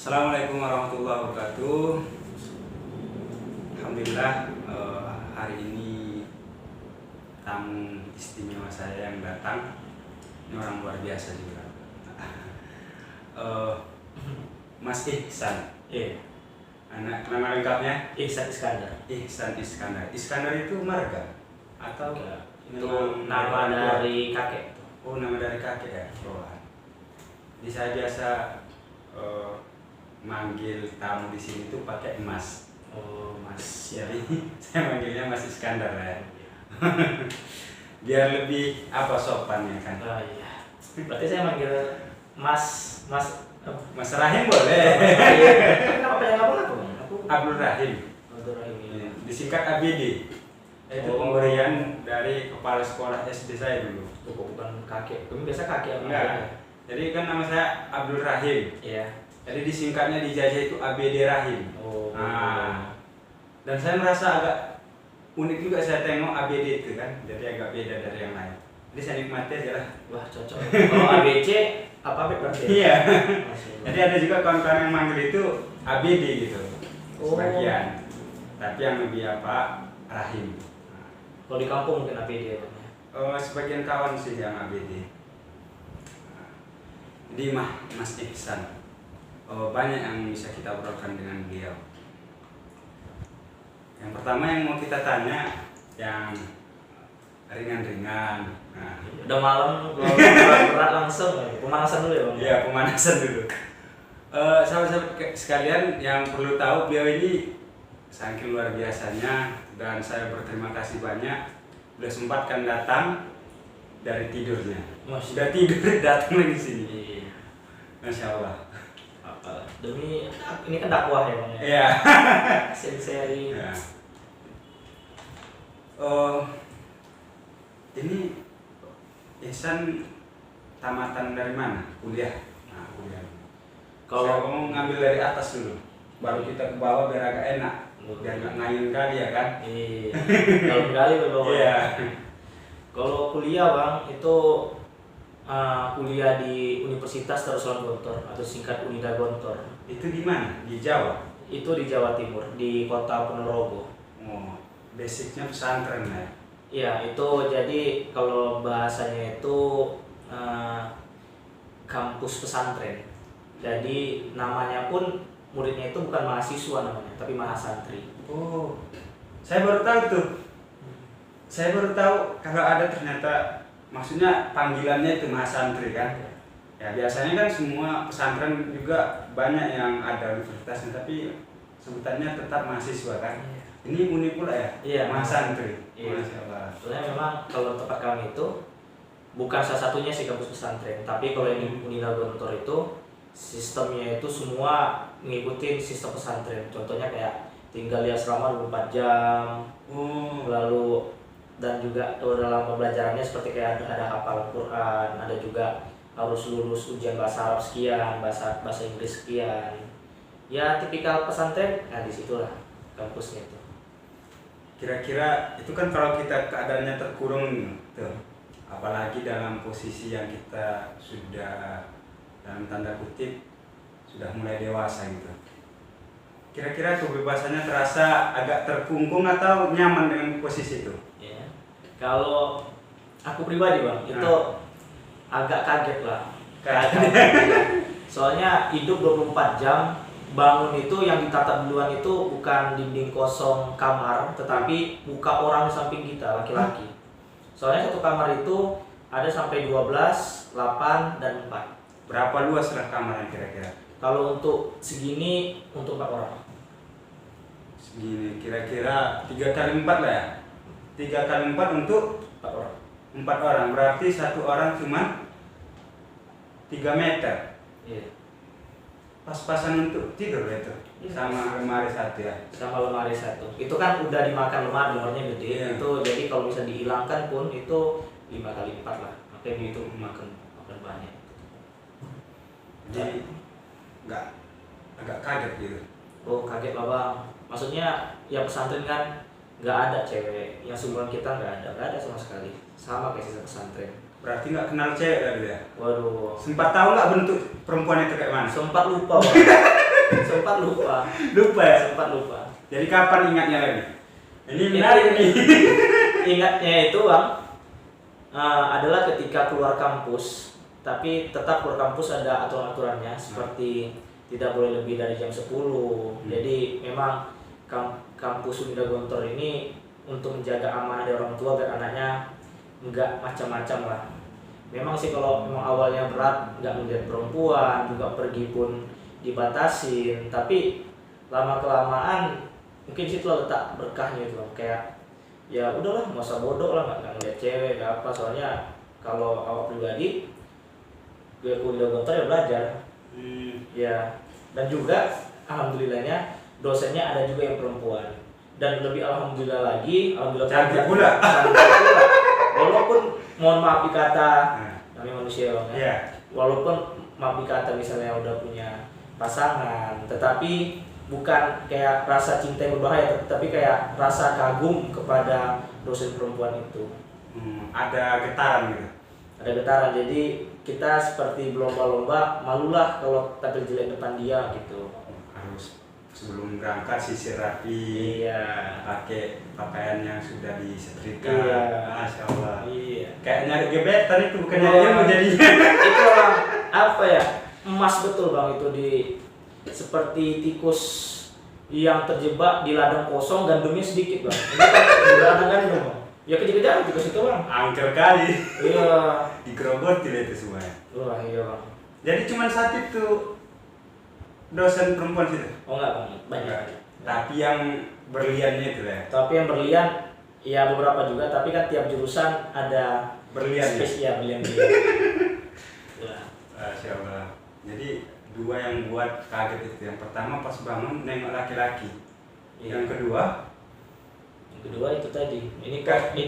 Assalamualaikum warahmatullahi wabarakatuh. Alhamdulillah, hari ini tamu istimewa saya yang datang. Ini orang luar biasa juga. Mas Ihsan. Nama lengkapnya Ihsan Iskandar. Ihsan Iskandar. Iskandar itu marga atau Itu nama dari kakek. Oh, nama dari kakek ya. Jadi saya biasa manggil tamu di sini tuh pakai Mas. Oh, Mas. Jadi saya manggilnya Mas Iskandar ya. Biar lebih sopannya kan. Oh iya. Berarti saya manggil Mas Mas Rahim boleh. Kenapa pengen aku? Abdul Rahim. Abdul Rahim. Iya. Disingkat ABD. Itu pemberian dari kepala sekolah SD saya dulu. Itu bukan kakek. Kami biasa kakek Enggak. Jadi kan nama saya Abdul Rahim. Iya. Jadi disingkatnya dijajah itu ABD Rahim. Oh. Dan saya merasa agak unik juga saya tengok ABD itu kan. Jadi agak beda dari yang lain. Jadi saya nikmati aja lah. Wah, cocok. Kalau ABC apa berarti? Iya. Jadi ada juga kawan-kawan yang manggil itu ABD gitu. Sebagian. Tapi yang lebih Rahim. Kalau di kampung mungkin ABD ya. Sebagian kawan sih yang ABD. Jadi Mas Ihsan, banyak yang bisa kita obrolkan dengan beliau. Yang pertama yang mau kita tanya yang ringan-ringan. Udah malam, berat langsung. Pemanasan dulu ya, Bang. Iya, pemanasan dulu. Sahabat-sahabat sekalian yang perlu tahu, beliau ini saking luar biasanya dan saya berterima kasih banyak sudah sempatkan datang dari tidurnya. Sudah tidur datang lagi sini. Masya Allah. Demi ini kan dakwah ya, Bang. Iya. Seri. Ya. Ini Ihsan tamatan dari mana? Kuliah. Kuliah. Kalau kamu ngambil dari atas dulu, baru kita ke bawah biar agak enak. Biar nggak ngayun kali ya kan? Iya. Kalau kali Bang. Iya. Kalau kuliah, Bang, itu kuliah di Universitas Darussalam Gontor atau singkat Unida Gontor. Itu di mana? Di Jawa? Itu di Jawa Timur, di kota Ponorogo. Oh, basicnya pesantren ya? Iya, itu jadi kalau bahasanya itu kampus pesantren. Jadi namanya pun muridnya itu bukan mahasiswa namanya, tapi mahasantri. Oh, saya baru tahu tuh. Saya baru tahu kalau ada ternyata. Maksudnya panggilannya itu mahasantri kan? Ya biasanya kan semua pesantren juga banyak yang ada universitasnya, tapi sebutannya tetap mahasiswa kan? Ini unik pula ya? Iya. Mahasantri. Iya. Soalnya memang kalau tempat kami itu bukan salah satunya sih kampus pesantren, tapi kalau yang Unida Gontor itu sistemnya itu semua ngikutin sistem pesantren. Contohnya kayak tinggal di asrama 24 jam. Lalu dan juga dalam pembelajarannya seperti kayak ada hafal Quran, ada juga harus lulus ujian bahasa Arab sekian, bahasa Inggris sekian. Ya tipikal pesantren, disitulah kampusnya itu. Kira-kira itu kan kalau kita keadaannya terkurung tuh, apalagi dalam posisi yang kita sudah dalam tanda kutip sudah mulai dewasa gitu. Kira-kira kebebasannya terasa agak terkungkung atau nyaman dengan posisi itu? Kalau aku pribadi, Bang, itu agak kaget lah. Kaget. Soalnya hidup 24 jam, bangun itu yang ditatap duluan itu bukan dinding kosong kamar, tetapi muka orang di samping kita, laki-laki. Soalnya satu kamar itu ada sampai 12, 8, dan 4. Berapa luas lah kamarnya kira-kira? Kalau untuk segini, untuk 4 orang. Segini, kira-kira 3 kali 4 lah ya? 3 kali 4 untuk 4 orang. 4 orang, berarti satu orang cuma 3 meter. Iya. Pas-pasan untuk tidur itu. Iya. Sama lemari satu ya. Sama lemari satu. Itu kan udah dimakan lemarinya gede. Iya. Itu jadi kalau bisa dihilangkan pun itu 5 kali 4 lah. Makanya itu makan banyak. Jadi agak kaget gitu. Oh, kaget lah, Bang. Maksudnya ya pesantren kan nggak ada cewek, yang seumuran kita nggak ada sama sekali, sama kayak sisa pesantren. Berarti nggak kenal cewek tadi ya? Waduh. Sempat tahu nggak bentuk perempuan itu kayak mana? Sempat lupa, Bang. sempat lupa. Lupa ya? Sempat lupa. Jadi kapan ingatnya lagi? Ini menarik nih. Ingatnya itu Bang, adalah ketika keluar kampus. Tapi tetap keluar kampus ada aturan-aturannya, seperti tidak boleh lebih dari jam 10. Jadi memang kampus Unida Gontor ini untuk menjaga amanah dari orang tua biar anaknya enggak macam-macam lah. Memang sih kalau memang awalnya berat, nggak melihat perempuan, juga pergi pun dibatasin, tapi lama-kelamaan mungkin situ letak berkahnya itu, kayak ya udahlah nggak usah bodoh lah, nggak ngeliat cewek nggak apa, soalnya kalau awak pribadi gue kuliah Gontor ya belajar. Ya, dan juga alhamdulillahnya dosennya ada juga yang perempuan, dan lebih alhamdulillah lagi, alhamdulillah Cantik pula. Walaupun mohon maaf dikata namanya manusia Bang ya. Iya. Walaupun maaf dikata misalnya udah punya pasangan, tetapi bukan kayak rasa cinta yang berbahaya, tapi kayak rasa kagum kepada dosen perempuan itu. Ada getaran gitu. Ada getaran, jadi kita seperti berlomba-lomba, malulah kalau tampil jelek depan dia gitu. Harus sebelum berangkat sisir rapi. Iya. Pakai pakaian yang sudah disetrika. Iya. Masya Allah. Iya. Kayak nyari gebetan itu, bukan nyari ilmu jadinya. Itu Bang, apa ya, emas betul Bang itu, di seperti tikus yang terjebak di ladang kosong, gandumnya sedikit Bang. Ini kan di ladang gandum Bang. Ya kejar-kejar tikus itu Bang. Angker kali. Iya. Digerogotin itu semuanya. Wah iya Bang. Jadi cuma saat itu dosen perempuan situ. Oh enggak Bang, banyak. Tapi yang berliannya itu ya. Tapi yang berlian ya beberapa juga, tapi kan tiap jurusan ada Berlian. space ya berlian. Wah. Masya Allah. Jadi dua yang buat kaget itu. Yang pertama pas bangun nengok laki-laki. Iya. Yang kedua Itu tadi, ini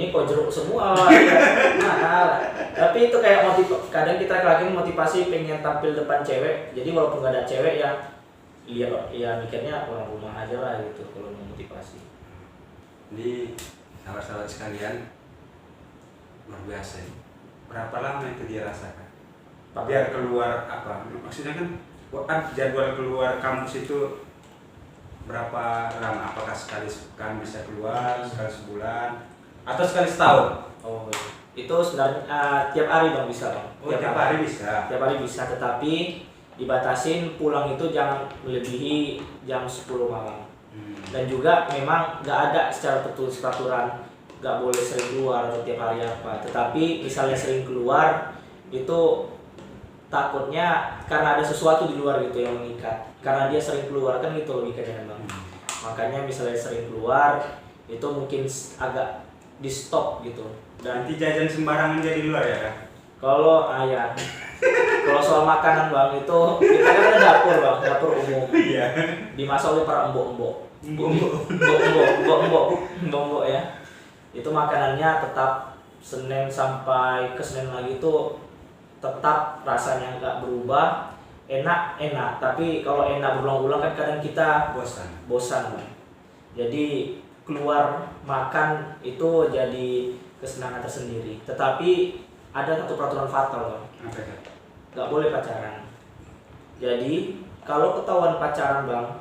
kok jeruk semua ya. Nah, tapi itu kayak kadang kita lagi motivasi pengen tampil depan cewek, jadi walaupun gak ada cewek ya mikirnya orang rumah aja lah gitu kalau mau motivasi. Ini sahabat-sahabat sekalian, luar biasa ini. Berapa lama itu dia rasakan? Biar keluar apa? Maksudnya kan jadwal keluar kampus itu berapa lama? Apakah sekali sepekan bisa keluar, sekali sebulan, atau sekali setahun? Oh, itu sebenarnya tiap hari Bang bisa Bang. Oh, tiap hari bisa. Tiap hari bisa, tetapi dibatasin pulang itu jangan melebihi jam 10 malam. Dan juga memang nggak ada secara tertulis peraturan nggak boleh sering keluar atau tiap hari apa. Tetapi misalnya sering keluar itu takutnya karena ada sesuatu di luar gitu yang mengikat. Karena dia sering keluar kan gitu logikanya Bang. Makanya misalnya sering keluar itu mungkin agak di stop gitu. Dan Nanti jajan sembarangan jadi luar ya kan? kalau kalau soal makanan Bang itu kita kan ada dapur Bang, dapur umum. Iya. Dimasak oleh para embok-embok. Mbok. Embok ya. Itu makanannya tetap Senin sampai ke Senin lagi itu tetap rasanya nggak berubah, enak, tapi kalau enak berulang-ulang kan kadang kita bosan Bang. Jadi keluar makan itu jadi kesenangan tersendiri, tetapi ada satu peraturan fatal Bang, nggak boleh pacaran. Jadi kalau ketahuan pacaran Bang,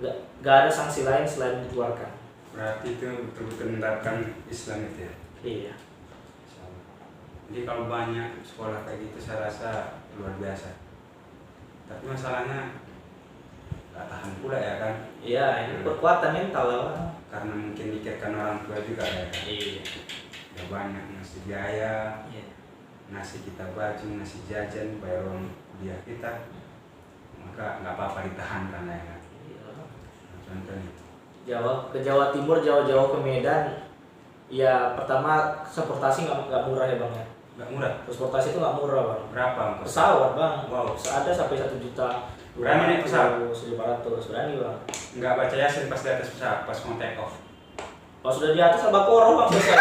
nggak ada sanksi lain selain dikeluarkan. Berarti itu betul-betul menerapkan Islam itu ya? Iya. Jadi kalau banyak sekolah kayak gitu saya rasa luar biasa. Tapi masalahnya gak tahan pula ya kan? Iya, ini kekuatan mental lah Bang. Karena mungkin dikirakan orang tua juga ya kan? Iya. Ya banyak ngasih biaya, Iya. ngasih kita baju, ngasih jajan, bayar uang kuliah kita. Maka nggak apa-apa ditahankan ya kan? Iya. Nah, contohnya. Ke Jawa Timur, jauh-jauh ke Medan. Ya pertama transportasi nggak murah ya Bang ya. Nggak murah? Transportasi itu nggak murah Bang. Berapa ongkos? Pesawat Bang. Wow. Ada sampai 1 juta. Berani naik pesawat? 1.500 berani Bang. Nggak baca Yasin pas di atas pesawat, pas mau take off. Kalau sudah di atas abah koro Bang selesai.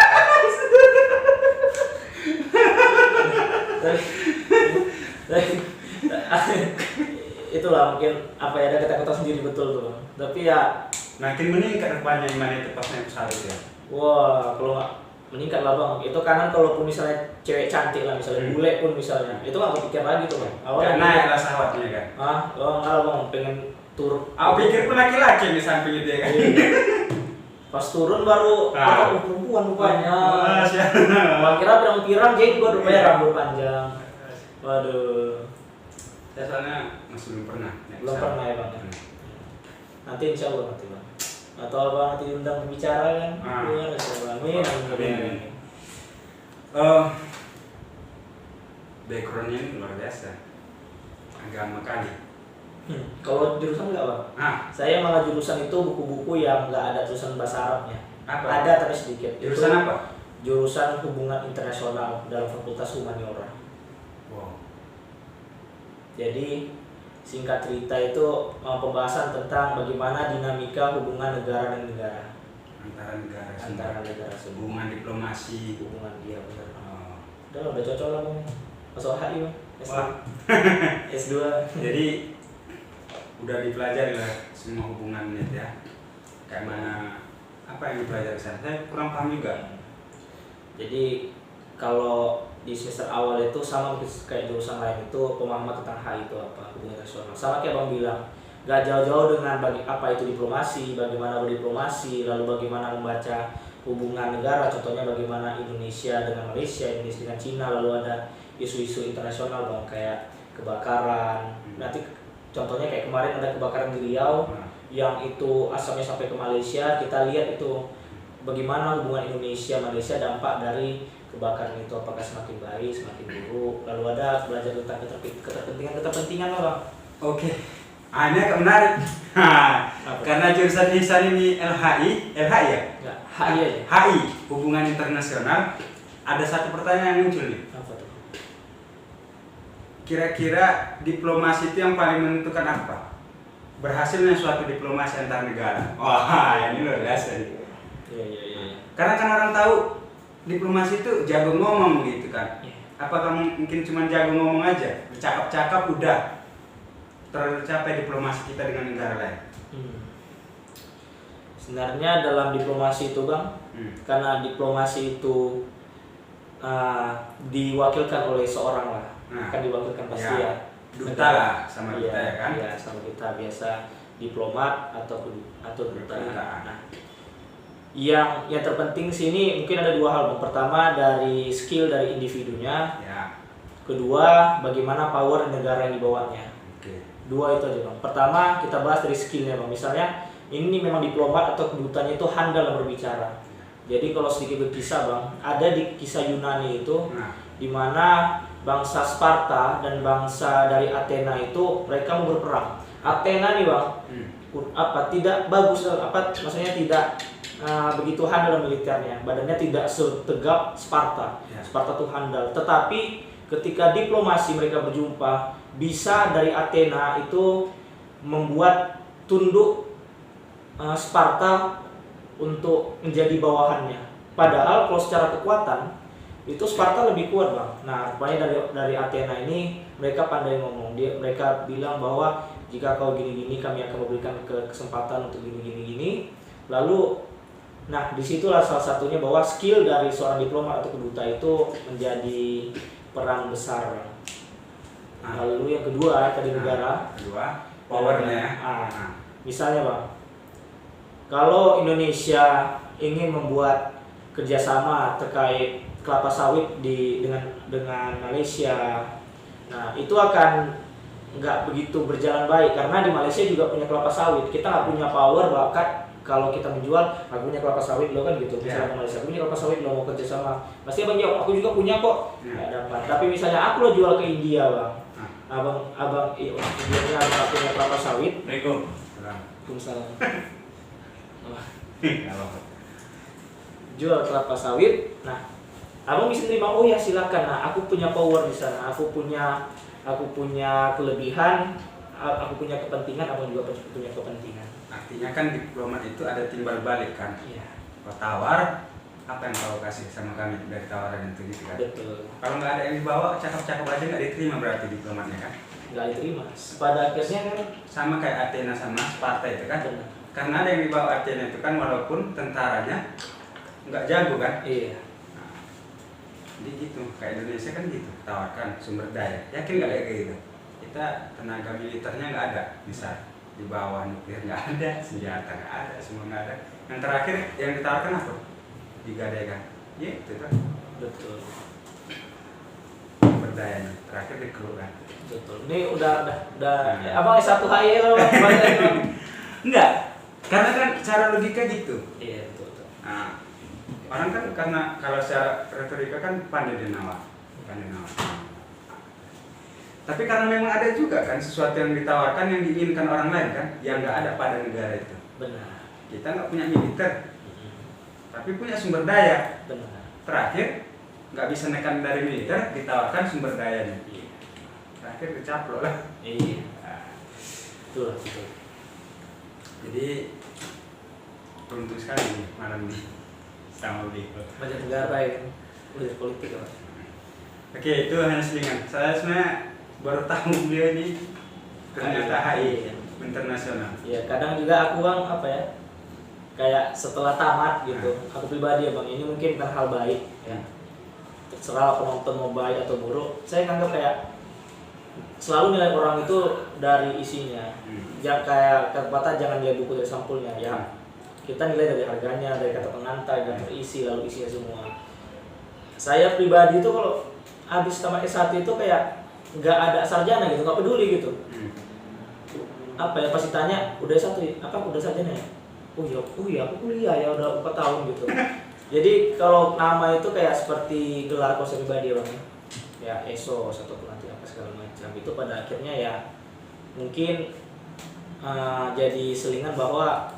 Itulah mungkin apa ya, ada ketakutan sendiri betul tuh Bang. Tapi ya Makin meningkat rupanya gimana itu pas naik pesawat itu ya? wah kalau nggak meningkat lah bang. Itu kanan kalaupun misalnya cewek cantik lah misalnya bule pun misalnya itu nggak kepikir lagi tuh bang. Awalnya naik lah sahwatnya kan. Oh enggak bang, pengen turun. Aku pikir pun laki-laki di samping itu ya kan. Pas turun baru perempuan rupanya. Kira pirang-pirang jenggot rupanya rambut panjang. Waduh. Saya soalnya masih belum pernah. Belum pernah ya bang. Nanti insya Allah nanti bang. Atau abang nanti diundang pembicara kan? Amin. Backgroundnya ini luar biasa, agama kali. Kalau jurusan enggak bang? Saya malah jurusan itu buku-buku yang nggak ada tulisan bahasa Arabnya. Apa? Ada tapi sedikit. Jurusan itu apa? Jurusan hubungan internasional dalam Fakultas Humaniora. Wow. Jadi singkat cerita itu pembahasan tentang bagaimana dinamika hubungan negara dan negara. Antara negara semua. Hubungan diplomasi. Hubungan dia benar. Udah cocok lah bang. Masuk HI bang. S2. Jadi udah dipelajari lah semua hubungannya ya. Kayak mana apa yang dipelajari sana? Saya kurang paham juga. Jadi kalau di semester awal itu sama kayak jurusan lain itu pemahaman tentang HI itu apa, hubungan internasional. Sama kayak bang bilang, gak jauh-jauh dengan apa itu diplomasi, bagaimana berdiplomasi, lalu bagaimana membaca hubungan negara, contohnya bagaimana Indonesia dengan Malaysia, Indonesia dengan Cina, lalu ada isu-isu internasional bang kayak kebakaran. Nanti contohnya kayak kemarin ada kebakaran di Riau yang itu asapnya sampai ke Malaysia, kita lihat itu bagaimana hubungan Indonesia Malaysia dampak dari kebakaran itu, apakah semakin baik, semakin buruk. Lalu ada belajar tentang keterpentingan lah bang. Oke. Ini agak menarik. Karena jurusan Ihsan ini LHI ya? Enggak, HI aja. HI, hubungan internasional. Ada satu pertanyaan yang muncul nih. Apa tuh? Kira-kira diplomasi itu yang paling menentukan apa? Berhasilnya suatu diplomasi antar negara. Wah, ini luar biasa nih. Iya. Karena kan orang tahu diplomasi itu jago ngomong gitu kan. Apa kamu mungkin cuma jago ngomong aja, bercakap-cakap udah tercapai diplomasi kita dengan negara lain? Sebenarnya dalam diplomasi itu bang, karena diplomasi itu diwakilkan oleh seorang lah, kan diwakilkan pasti ya. Duta lah sama kita ya kan? Iya sama kita, biasa diplomat atau duta. Nah, yang terpenting sini mungkin ada dua hal bang. Pertama dari skill dari individunya, kedua bagaimana power negara yang dibawanya. Dua itu aja bang. Pertama kita bahas dari skillnya bang. Misalnya ini memang diplomat atau kedutanya itu handal dalam berbicara. Jadi kalau sedikit berkisah bang, ada di kisah Yunani itu di mana bangsa Sparta dan bangsa dari Athena itu mereka mau berperang. Athena nih bang, tidak bagus, maksudnya tidak begitu handal dalam militernya, badannya tidak setegap Sparta. Sparta tuh handal, tetapi ketika diplomasi mereka berjumpa, bisa dari Athena itu membuat tunduk Sparta untuk menjadi bawahannya. Padahal kalau secara kekuatan itu Sparta lebih kuat bang. Nah rupanya dari Athena ini mereka pandai ngomong. Mereka bilang bahwa jika kau gini-gini kami akan memberikan kesempatan untuk gini-gini. Lalu nah disitulah salah satunya bahwa skill dari seorang diplomat atau keduta itu menjadi peran besar. Lalu yang kedua tadi negara. Powernya. Misalnya bang, kalau Indonesia ingin membuat kerjasama terkait kelapa sawit dengan Malaysia, nah itu akan nggak begitu berjalan baik karena di Malaysia juga punya kelapa sawit. Kita nggak punya power bakat. Kalau kita menjual, aku punya kelapa sawit lo kan gitu. Misalnya Malaysia punya kelapa sawit lo mau kerja sama, pasti abang jawab, aku juga punya kok. Nggak dapat. Tapi misalnya aku lo jual ke India bang, abang India abang punya kelapa sawit. Waalaikumsalam. Jual kelapa sawit. Nah, abang bisa terima, oh ya silakan. Nah, aku punya power di sana. Aku punya kelebihan. Aku punya kepentingan, abang juga punya kepentingan. Artinya kan diplomat itu ada timbal balik kan? Iya. Kau tawar, apa yang kau kasih sama kami dari tawaran itu gitu kan? Betul. Kalau nggak ada yang dibawa, cakap-cakap aja nggak diterima berarti diplomatnya kan? Nggak diterima. Pada akhirnya kan sama kayak Athena sama Sparta itu kan? Benar. Karena ada yang dibawa Athena itu kan walaupun tentaranya nggak jago kan? Iya. Jadi gitu, kayak Indonesia kan gitu, tawarkan sumber daya. Yakin nggak kayak gitu? Kita tenaga militernya nggak ada, misal di bawah nuklir nggak ada, senjata nggak ada, semua nggak ada. Yang terakhir yang ditawarkan apa? Digadaikan. Ya itu kan. Betul. Sumber dayanya terakhir dikeluarkan. Betul. Ini udah Nah. abang S1HI loh. Enggak, karena kan cara logika gitu. Iya betul. Nah, orang kan karena kalau secara retorika kan pandai denawat. Tapi karena memang ada juga kan sesuatu yang ditawarkan yang diinginkan orang lain kan, yang nggak ada pada negara itu. Benar. Kita nggak punya militer, tapi punya sumber daya. Benar. Terakhir nggak bisa nekan dari militer, ditawarkan sumber dayanya. Iya. Terakhir dicaplok lah. Iya. Nah, Betul. jadi beruntung sekali nih malam ini sama beliau. Banyak negara ya, udah politik kan. Oke, itu hanya selingan. Saya sebenarnya baru tahu beliau ini ternyata HI internasional. Iya, kadang juga aku bang apa ya, kayak setelah tamat gitu, aku pribadi ya bang, ini mungkin bukan hal baik ya. Terserah penonton mau baik atau buruk, saya nganggap kayak selalu nilai orang itu dari isinya. Jangan kayak kata jangan nilai buku dari sampulnya ya. Kita nilai dari harganya, dari kata pengantar, dan terisi lalu isinya semua. Saya pribadi itu kalau habis tamat S1 itu kayak nggak ada sarjana gitu, nggak peduli gitu. Apa ya pasti tanya udah S1 apa udah sarjana ya? Oh iya aku kuliah ya udah 4 tahun gitu. Jadi kalau nama itu kayak seperti gelar kalau saya pribadi bang ya ESOS ataupun nanti apa segala macam itu pada akhirnya ya mungkin jadi selingan bahwa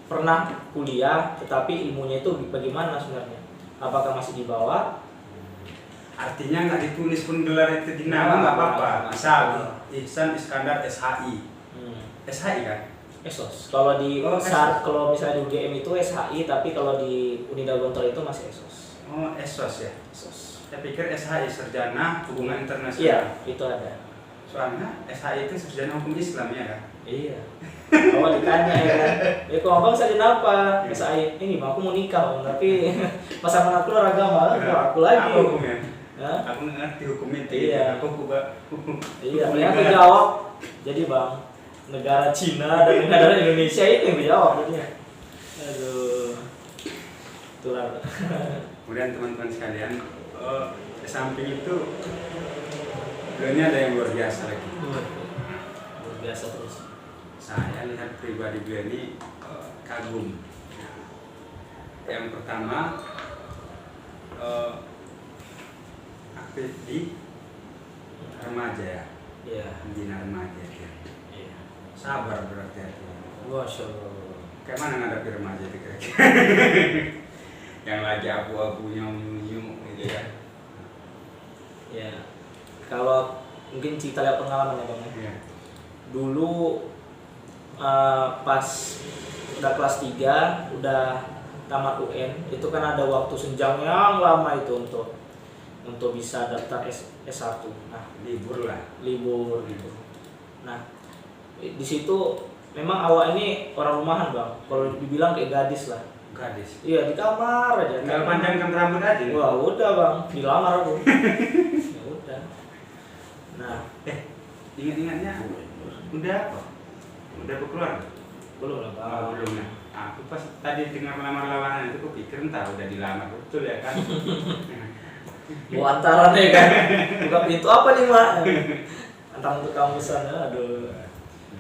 pernah kuliah tetapi ilmunya itu bagaimana sebenarnya, apakah masih di bawah. Artinya nggak ditulis pun gelar itu di nama nggak apa-apa. Misal Ihsan Iskandar SHI. SHI kan? ESOS. Kalau di ESOS. kalau misalnya di UGM itu SHI, tapi kalau di Unida Gontor itu masih ESOS. Oh, ESOS ya. ESOS. Saya pikir SHI Sarjana Hubungan Internasional. Iya, itu ada. Soalnya SHI itu Sarjana Hukum Islam ya kan? Iya. Awal ditanya ya kan, ya kok abang sarjana apa? SHI. Ini bang aku mau nikah bang, tapi pasangan aku luar agama, aku lagi. Apa hukumnya? Hah? Aku ngerti hukum itu. Iya. Aku hukum. Iya, aku jawab. Jadi bang, negara Cina dan negara Indonesia itu yang dijawab jadinya. Aduh, itulah. Kemudian teman-teman sekalian, di samping itu, beliau ada yang luar biasa lagi. Luar biasa terus. Saya lihat pribadi beliau ini kagum. Yang pertama, aktif di remaja ya. Iya. Pembina remaja ya. Iya. Sabar berarti artinya. Masya Allah. Kayak mana ngadapi remaja itu kira-kira? Yang lagi abu-abu nyum gitu ya. Ya. Kalau mungkin cerita lihat pengalaman ya bang. Iya. Dulu pas udah kelas 3, udah tamat UN, itu kan ada waktu senjang yang lama itu untuk bisa daftar S1. Nah, Libur lah. libur gitu. Nah, di situ memang awal ini orang rumahan bang. Kalau dibilang kayak gadis lah. Gadis. Iya di kamar aja. Tinggal panjangkan rambut aja. Wah udah bang, dilamar aku. Ya udah. Nah, Ingat-ingatnya udah apa? Udah berkeluarga? belum lah bang. Oh, belum ya. Aku pas tadi dengar lamar lamaran itu, aku pikir entah udah dilamar betul ya kan? Mau antaran ya kan? Buka pintu apa nih mak? Antar untuk kampusan, aduh.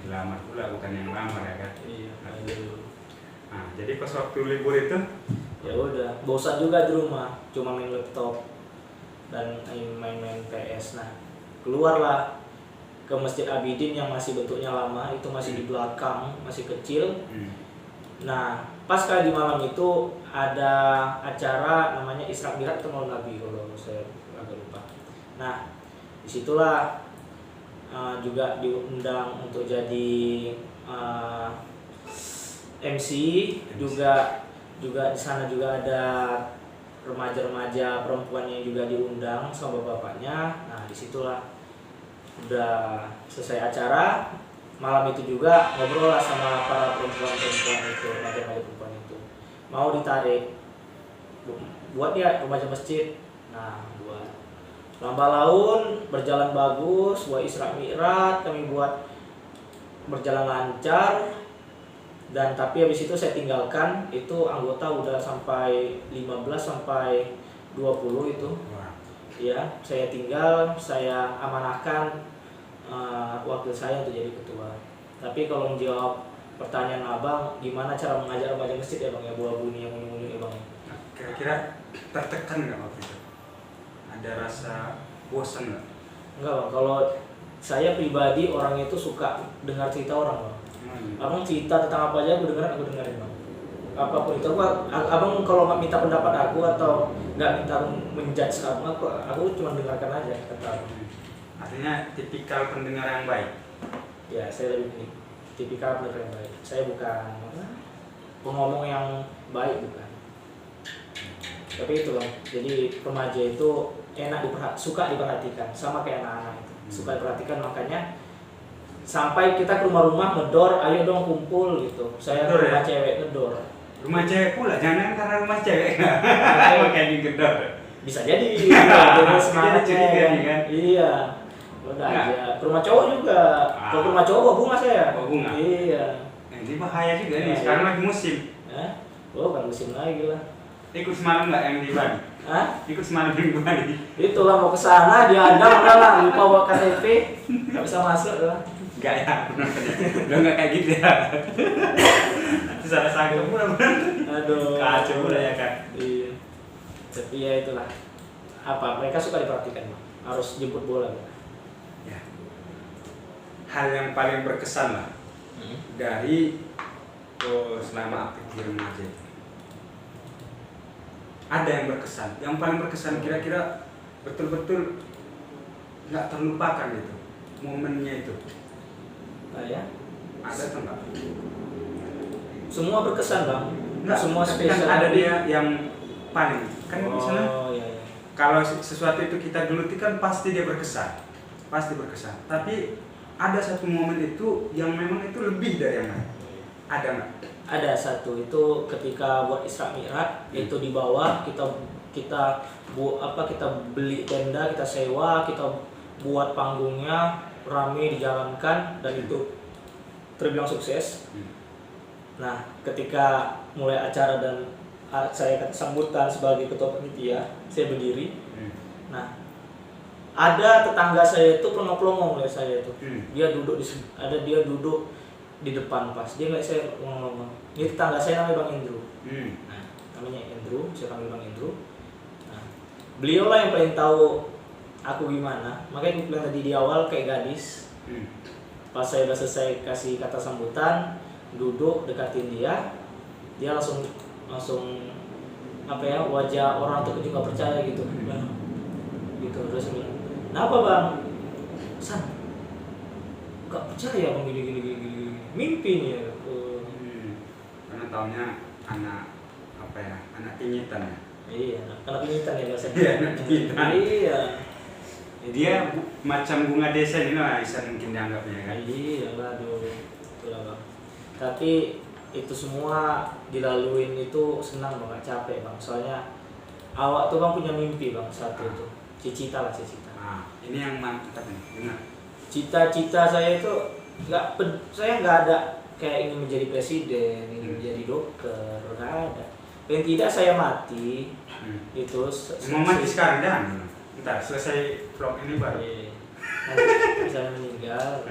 Dilamar pula bukan yang lamar ya kan? Iya, aduh. Nah, jadi pas waktu libur itu, Ya udah, bosan juga di rumah, cuma main laptop dan main-main PS. Nah, keluarlah ke Masjid Abidin yang masih bentuknya lama, itu masih di belakang, masih kecil. Nah, pas kali di malam itu ada acara namanya Isra Mi'raj atau Maulid Nabi kalau saya agak lupa. Nah, disitulah juga diundang untuk jadi MC. juga di sana juga ada remaja-remaja perempuan yang juga diundang sama bapaknya. Nah, disitulah udah selesai acara. Malam itu juga ngobrol lah sama para perempuan-perempuan itu, remaja-remaja perempuan itu. Mau ditarik buat ya remaja masjid. Nah, buat lambat laun berjalan bagus, buat Isra Mi'raj kami buat berjalan lancar. Dan tapi habis itu saya tinggalkan, itu anggota udah sampai 15 sampai 20 itu. Wah. Ya, saya tinggal, saya amanahkan wakil saya untuk jadi ketua. Tapi kalau menjawab pertanyaan abang, gimana cara mengajar remaja masjid ya bang ya, buah bunyi yang unyu-unyu ya bang? Nah, kira-kira tertekan nggak waktu itu? Ada rasa bosan nggak? Enggak bang, kalau saya pribadi orang itu suka dengar cerita orang bang. Abang cerita tentang apa aja aku dengerin bang. Apapun itu, abang kalau minta pendapat aku atau nggak minta menjudge aku cuma dengarkan aja kata abang. Artinya tipikal pendengar yang baik. Ya, saya lebih ini tipikal pendengar yang baik. Saya bukan pengomong yang baik, bukan. Tapi itu bang, jadi remaja itu suka diperhatikan, sama kayak anak-anak itu. Suka diperhatikan, makanya sampai kita ke rumah-rumah ngedor, ayo dong kumpul gitu. Saya ke rumah cewek ngedor. Rumah cewek pula, jangan karena rumah cewek makanya digedor. Bisa jadi, jadi semangat kan? Iya. Udah aja. Ke rumah cowok juga. Kalau ke rumah cowok bawa bunga saya. Bawa bunga. Iya. Ini bahaya juga nih. Sekarang lagi musim. Oh, kan musim lagi lah. Ikut semalam nggak yang di Bali? Ikut semalam yang di Bali. Itulah mau ke sana, diadang udah lah, lupa bawa KTP, nggak bisa masuk lah. Enggak ya, lo nggak kayak gitu ya. Nanti salah sangka pula bener. Aduh. Kacau pula ya kan. Iya. Tapi ya itulah. Apa? Mereka suka diperhatikan, Bang. Harus jemput bola. Bang. Ya. Hal yang paling berkesan lah dari selama aktif di remaja itu. Ada yang berkesan. Yang paling berkesan kira-kira betul-betul nggak terlupakan gitu momennya itu. Ya. Ada atau enggak? Semua berkesan bang. Enggak, semua kan spesial. Ada dia yang paling kan misalnya. Iya. Kalau sesuatu itu kita geluti kan pasti dia berkesan, pasti berkesan. Tapi ada satu momen itu yang memang itu lebih dari yang lain. Ada nggak? Ada satu itu ketika buat Isra Mi'raj itu di bawah kita beli tenda, kita sewa, kita buat panggungnya rame dijalankan dan itu terbilang sukses. Nah, ketika mulai acara dan saya sambutan sebagai ketua panitia, saya berdiri. Nah, ada tetangga saya itu pelongo-pelongo melihat saya itu. Dia duduk di depan pas. Dia ngeliat saya ngomong. Ini tetangga saya namanya Bang Indro. Nah, namanya Indro, saya panggil Bang Indro. Nah, beliau lah yang paling tahu aku gimana. Makanya aku bilang tadi di awal kayak gadis. Pas saya udah selesai kasih kata sambutan, duduk dekatin dia langsung apa ya, wajah orang terkejut nggak percaya gitu. Gitu terus bilang, "Kenapa Bang?" "San, nggak percaya Bang gini. Mimpi nih ya." Karena taunya anak pingitan ya. Iya, anak pingitan ya bahasanya. Iya, anak pingitan. Iya. Dia macam bunga desa ini lah, bisa mungkin dianggapnya kan. Iya, aduh. Itulah Bang. Tapi itu semua dilaluin itu senang Bang, gak capek Bang. Soalnya awak tuh Bang punya mimpi Bang satu itu. Cita. Nah, ini yang mantap nih, benar. Cita-cita saya itu saya nggak ada kayak ingin menjadi presiden, ingin menjadi dokter, nggak ada. Paling tidak saya mati itu. Mau mati sekarang jangan. Bentar, selesai vlog ini baru. Nanti saya meninggal.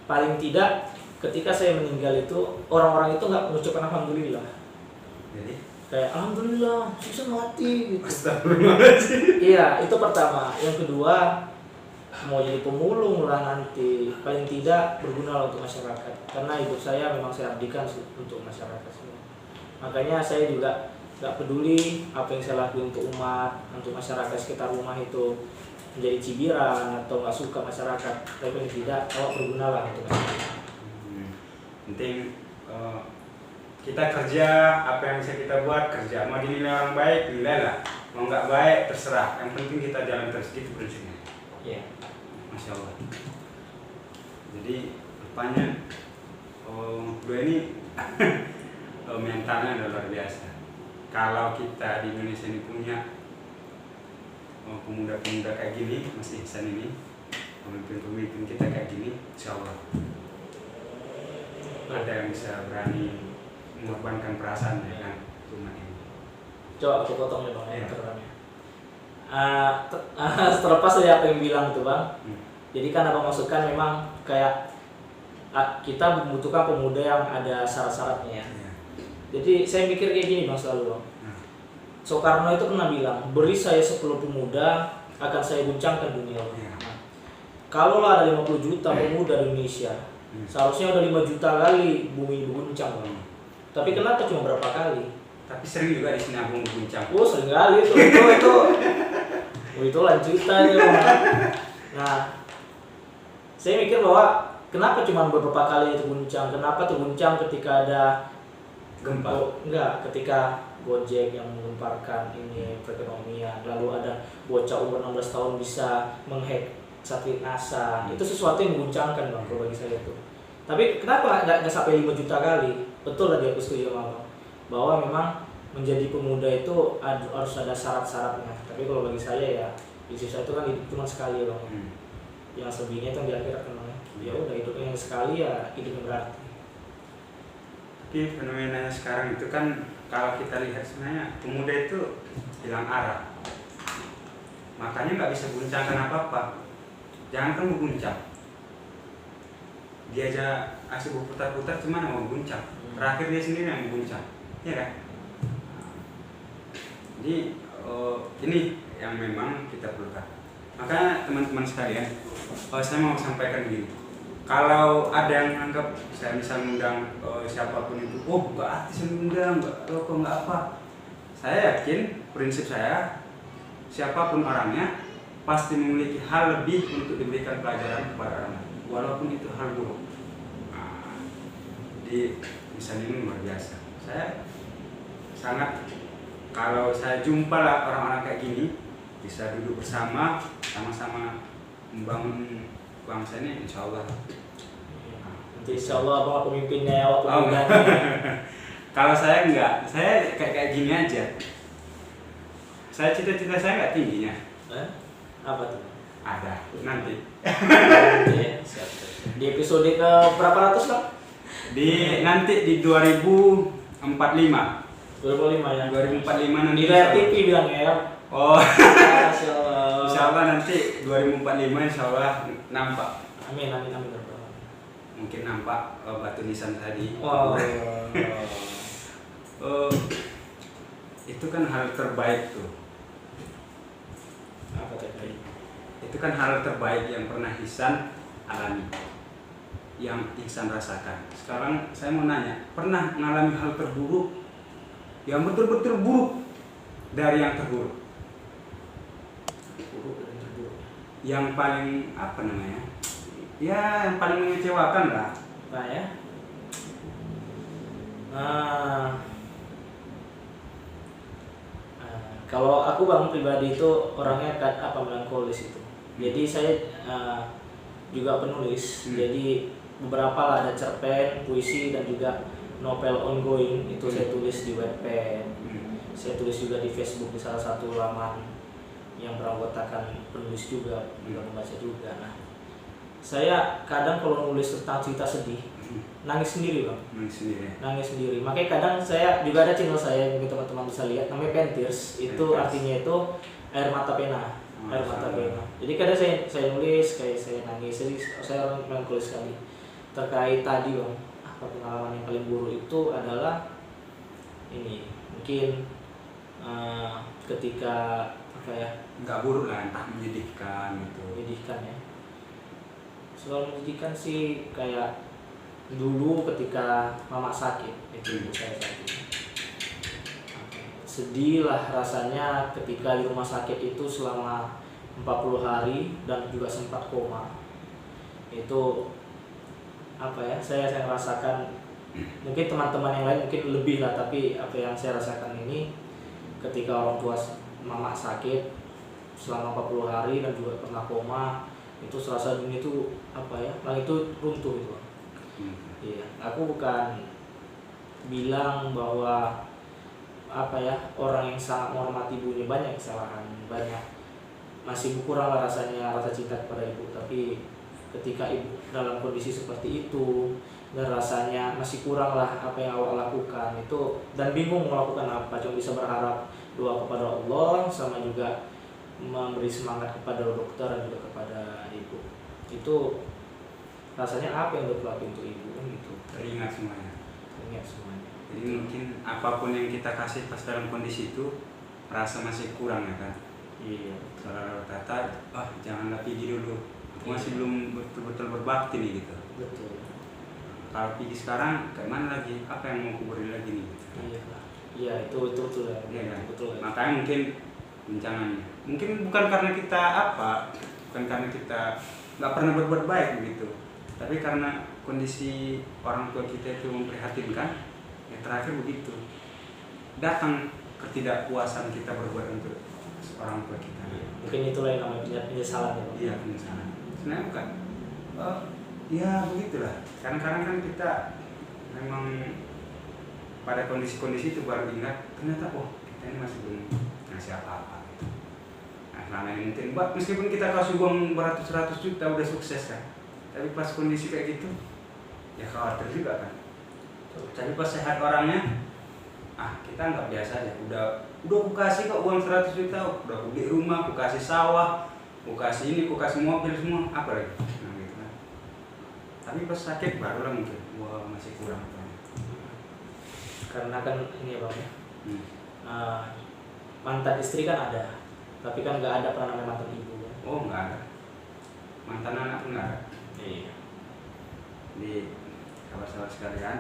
Paling tidak ketika saya meninggal itu orang-orang itu nggak mengucapkan alhamdulillah. Jadi kayak alhamdulillah bisa mati gitu. Astagfirullahaladzim. Iya, itu pertama. Yang kedua, mau jadi pemulung lah nanti, paling tidak berguna untuk masyarakat. Karena hidup saya memang saya abdikan untuk masyarakat semua. Makanya saya juga nggak peduli apa yang saya lakukan untuk umat, untuk masyarakat sekitar rumah itu menjadi cibiran atau nggak suka masyarakat. Tapi paling tidak, kalau berguna lah untuk masyarakat. Penting kita kerja, apa yang bisa kita buat kerja. Mau dinilai orang baik, nilai lah. Mau nggak baik, terserah. Yang penting kita jalan terus, gitu prinsipnya. Iya. Masya Allah. Jadi rupanya dua ini mentalnya udah luar biasa. kalau kita di Indonesia ini punya pemuda-pemuda kayak gini, Mas Ihsan ini, pemimpin-pemimpin kita kayak gini, insya Allah ada yang bisa berani mengorbankan perasaan ya kan, umat ini. Coba aku potong nih bang, Iya. keterangannya. Terlepas dari apa yang bilang tuh bang, jadi kan abang maksudkan memang kayak kita membutuhkan pemuda yang ada syarat-syaratnya ya. Iya. Jadi saya mikir kayak gini bang selalu bang. Soekarno itu pernah bilang, beri saya 10 pemuda akan saya guncangkan dunia. Iya. Nah, kalau ada 50 juta pemuda di Indonesia, seharusnya udah 5 juta kali bumi berguncang bang. Tapi kenapa cuma berapa kali? Tapi sering juga di sini aku berbincang. Oh sering kali itu lanjutan ya bang. Nah, saya mikir bahwa kenapa cuma beberapa kali itu guncang? Kenapa terguncang ketika ada Gempa. Enggak, ketika Gojek yang menggemparkan ini perekonomian, lalu ada bocah umur 16 tahun bisa menghack satelit NASA. Itu sesuatu yang mengguncangkan bang kalau bagi saya itu. Tapi kenapa nggak sampai 5 juta kali? Betul tadi aku setuju sama bang, bahwa memang menjadi pemuda itu harus ada syarat-syaratnya. Tapi kalau bagi saya ya, di sisa itu kan hidup cuma sekali ya bang. Yang selebihnya itu yang di akhirat kan bang. Ya udah hidupnya yang sekali ya hidupnya berarti. Tapi fenomenanya sekarang itu kan kalau kita lihat sebenarnya pemuda itu hilang arah. Makanya nggak bisa guncangkan apa-apa. Jangan kan mengguncang. Dia aja asik berputar-putar cuman mau guncang. Terakhir dia sendiri yang mengguncang. Iya kan? Jadi ini yang memang kita perlukan. Makanya teman-teman sekalian, saya mau sampaikan begini. Kalau ada yang menganggap saya bisa mengundang siapapun itu, nggak artis yang mengundang, nggak rokok, nggak apa. Saya yakin prinsip saya, siapapun orangnya pasti memiliki hal lebih untuk diberikan pelajaran kepada orang lain, walaupun itu hal buruk. Jadi misalnya ini luar biasa. Saya sangat, kalau saya jumpa lah orang-orang kayak gini, bisa duduk bersama, sama-sama membangun bangsa ini, insya Allah. Insya Allah abang pemimpinnya waktu mudanya. Kalau saya enggak, saya kayak gini aja. Saya cita-cita saya nggak tingginya. Apa tuh? Ada nanti. Siap. Di episode ke berapa ratus bang? Nanti di 2045. 2005 ya. 2045 nanti. Di layar TV bilangnya ya. Oh. Insya Allah. Insya Allah nanti 2045 insya Allah nampak. Amin. Mungkin nampak batu nisan tadi. Wow. Itu kan hal terbaik tuh. Apa tadi? Itu kan hal terbaik yang pernah Ihsan alami, yang Ihsan rasakan. Sekarang saya mau nanya, pernah mengalami hal terburuk, yang betul-betul buruk dari yang terburuk? Buruk dan terburuk. Yang paling apa namanya? Ya, yang paling mengecewakan lah. Nah ya. Kalau aku bang pribadi itu orangnya melankolis itu. Jadi saya juga penulis. Jadi beberapa lah ada cerpen, puisi dan juga novel ongoing itu saya tulis di Wattpad. Saya tulis juga di Facebook di salah satu laman yang beranggotakan penulis juga membaca juga. Nah, saya kadang kalau nulis tentang cerita sedih nangis sendiri bang. Nangis sendiri. Makanya kadang saya juga ada channel saya yang mungkin teman-teman bisa lihat, namanya Pentears. Itu artinya itu air mata pena. Air mata pena. Jadi kadang saya nulis kayak saya nangis. Jadi saya orang melankolis sekali. Terkait tadi bang, apa pengalaman yang paling buruk itu adalah ini mungkin ketika apa ya? Nggak buruk lah, entah menyedihkan gitu. Menyedihkan ya. Soal menyedihkan sih kayak dulu ketika mama sakit itu ibu saya sakit, sedih lah rasanya ketika di rumah sakit itu selama 40 hari dan juga sempat koma. Itu apa ya, saya rasakan, mungkin teman-teman yang lain mungkin lebih lah, tapi apa yang saya rasakan ini ketika orang tua mama sakit selama 40 hari dan juga pernah koma, itu serasa dunia itu apa ya, langit itu runtuh itu. Iya, aku bukan bilang bahwa orang yang sangat menghormati ibunya, banyak kesalahan, banyak masih kurang lah rasanya rasa cinta kepada ibu. Tapi ketika ibu dalam kondisi seperti itu dan rasanya masih kurang lah apa yang awak lakukan itu, dan bingung melakukan apa, cuma bisa berharap doa kepada Allah sama juga memberi semangat kepada dokter dan juga kepada ibu. Itu rasanya apa yang udah lakuin untuk ibu kan gitu. Teringat semuanya. Ingat semuanya. Jadi mungkin apapun yang kita kasih pas dalam kondisi itu rasa masih kurang ya kan. Iya. Kalau kata, janganlah pergi dulu, aku masih Iya. belum betul-betul berbakti nih gitu. Betul. Kalau pergi sekarang, kayak mana lagi? Apa yang mau kuberi lagi nih? Gitu. Iya. Iya itu betul ya. Iya kan? Betul. Makanya mungkin guncangannya. Mungkin bukan karena kita bukan karena kita nggak pernah berbuat baik begitu, tapi karena kondisi orang tua kita itu memprihatinkan. Yang terakhir begitu, datang ketidakpuasan kita berbuat untuk orang tua kita. Mungkin itulah yang namanya penyesalan ya Bang. Iya, penyesalan. Sebenarnya bukan. Ya begitulah. Kadang-kadang kan kita memang pada kondisi-kondisi itu baru ingat ternyata kita ini masih belum ngasih apa-apa. Gitu. Nah, selama ini mungkin meskipun kita kasih uang beratus-ratus juta udah sukses kan, tapi pas kondisi kayak gitu ya khawatir juga kan. Tapi pas sehat orangnya, kita nggak biasa aja. Udah aku kasih kok uang 100 juta, udah aku beli rumah, aku kasih sawah, aku kasih ini, aku kasih mobil semua, apa lagi? Nah gitu kan. Tapi pas sakit barulah mungkin, masih kurang. Karena kan ini ya Bang ya. Mantan istri kan ada, tapi kan nggak ada pernah namanya mantan ibu ya. Oh nggak ada. Mantan anak pun nggak ada. Iya. Di sahabat-sahabat sekalian,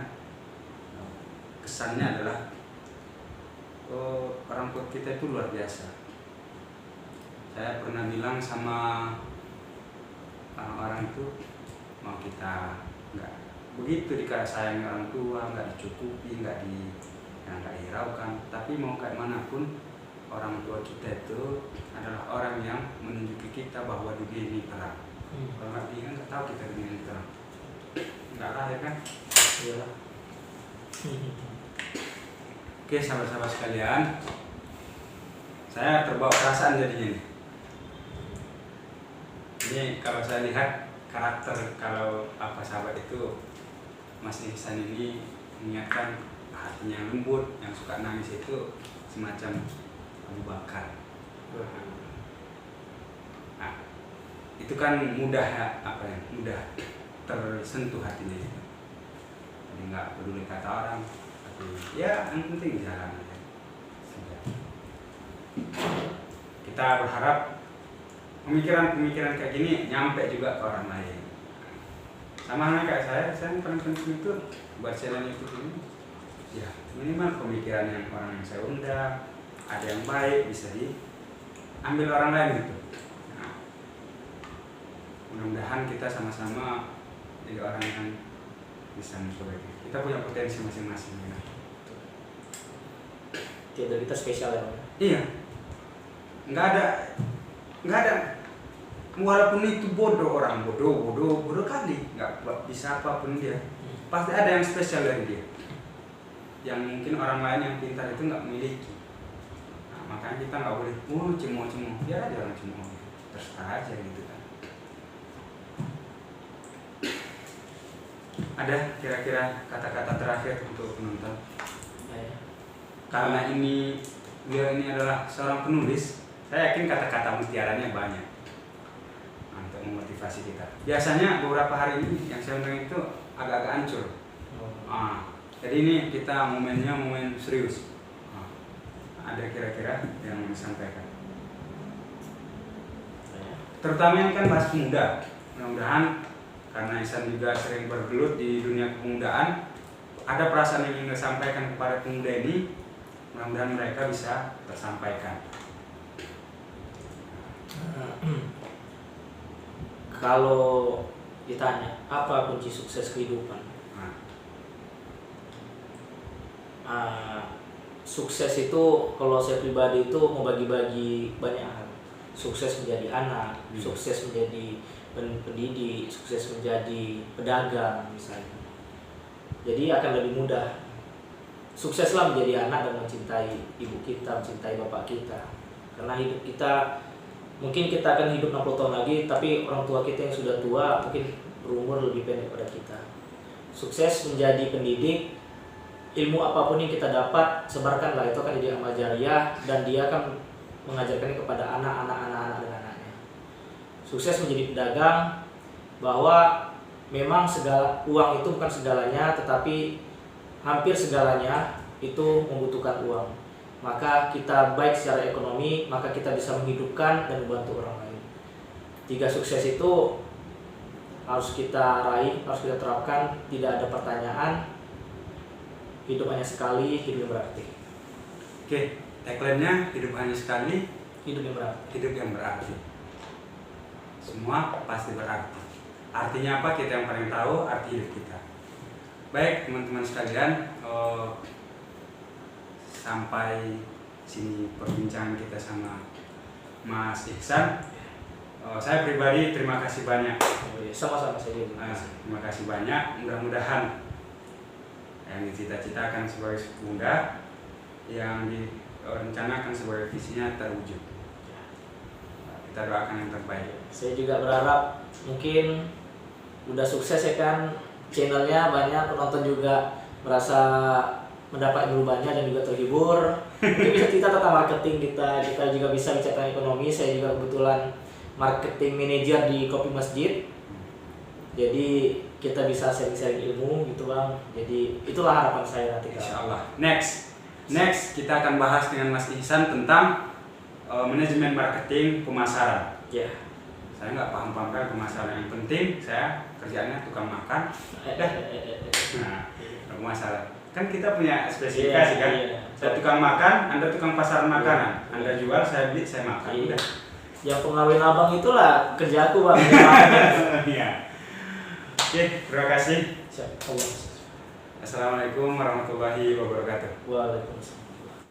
kesannya adalah orang tua kita itu luar biasa. Saya pernah bilang sama orang-orang itu, mau kita nggak begitu dikasih sayang orang tua, nggak dicukupi, nggak dihiraukan, tapi mau kayak manapun orang tua kita itu adalah orang yang menunjuki kita bahwa dunia ini terang. Kalau nggak dia nggak tahu kita dunia ini terang, nggak lahir kan? Iya. Oke sahabat-sahabat sekalian, saya terbawa perasaan jadinya nih. Ini kalau saya lihat karakter kalau sahabat itu, Mas Ihsan ini mengingatkan hatinya yang lembut, yang suka nangis itu semacam Abu Bakar. Nah, itu kan mudah tersentuh hatinya itu. Jadi nggak peduli kata orang, tapi ya yang penting jalan aja. Kita berharap pemikiran-pemikiran kayak gini nyampe juga ke orang lain. Sama halnya kayak saya paling penting itu buat channel YouTube ini, ya minimal pemikiran yang orang yang saya undang ada yang baik bisa diambil orang lain gitu. Nah, mudah-mudahan kita sama-sama jadi orang yang bisa memperbaiki. Kita punya potensi masing-masing. Ya. Tiada kita spesial ya Bang. Iya, nggak ada. Walaupun itu bodoh kali, nggak bisa apapun dia. Pasti ada yang spesial dari dia, yang mungkin orang lain yang pintar itu nggak memiliki. Nah, makanya kita nggak boleh cemooh, biar aja orang cemooh, terserah aja gitu kan. Ada kira-kira kata-kata terakhir untuk penonton? Karena beliau ini adalah seorang penulis, saya yakin kata-kata mutiaranya banyak untuk memotivasi kita. Biasanya beberapa hari ini yang saya undang itu agak-agak hancur. Jadi ini kita momennya momen serius. Ada kira-kira yang mau disampaikan? Terutama ini kan bahas pemuda. Mudah-mudahan karena Ihsan juga sering bergelut di dunia kepemudaan, ada perasaan yang ingin disampaikan kepada pemuda ini. Mudah-mudahan mereka bisa tersampaikan. Kalau ditanya apa kunci sukses kehidupan, sukses itu kalau saya pribadi itu mau bagi-bagi banyak hal. Sukses menjadi anak, sukses menjadi pendidik, sukses menjadi pedagang misalnya. Jadi akan lebih mudah sukseslah menjadi anak dan mencintai ibu kita, mencintai bapak kita. Karena hidup kita, mungkin kita akan hidup 60 tahun lagi, tapi orang tua kita yang sudah tua mungkin berumur lebih pendek pada kita. Sukses menjadi pendidik, ilmu apapun yang kita dapat, sebarkanlah, itu akan jadi amal jariah dan dia akan mengajarkannya kepada anak-anak dan anaknya. Sukses menjadi pedagang, bahwa memang segala uang itu bukan segalanya, tetapi hampir segalanya itu membutuhkan uang. Maka kita baik secara ekonomi, maka kita bisa menghidupkan dan membantu orang lain. 3 sukses itu harus kita raih, harus kita terapkan, tidak ada pertanyaan. Hidup hanya sekali, hidup yang berarti. Oke, tagline-nya hidup hanya sekali, Hidup yang berarti. hidup yang berarti. Semua pasti berarti. Artinya apa? Kita yang paling tahu arti hidup kita. Baik teman-teman sekalian, sampai sini perbincangan kita sama Mas Ihsan. Saya pribadi terima kasih banyak. Sama-sama saya juga. Terima kasih banyak. Mudah-mudahan yang dicita-citakan sebagai pemuda, yang direncanakan sebagai visinya terwujud. Kita doakan yang terbaik. Saya juga berharap mungkin udah sukses ya kan, channelnya banyak, penonton juga merasa mendapat ilmu banyak dan juga terhibur. Mungkin bisa cerita tentang marketing kita juga bisa bicara tentang ekonomi. Saya juga kebetulan marketing manager di Kopi Masjid, jadi kita bisa sharing-sharing ilmu gitu bang. Jadi itulah harapan saya nanti. Insya Allah. Next kita akan bahas dengan Mas Ihsan tentang manajemen marketing pemasaran. Ya. Saya nggak paham-paham kan pemasaran. Yang penting saya kerjaannya tukang makan. Nah, pemasaran. Kan kita punya spesifikasi kan. Saya tukang makan, Anda tukang pasaran makanan. Anda jual, saya beli, saya makan. Udah. Yang pengawin abang itulah kerja aku bang. Iya. Oke, terima kasih. Siap. Assalamualaikum warahmatullahi wabarakatuh. Waalaikumsalam.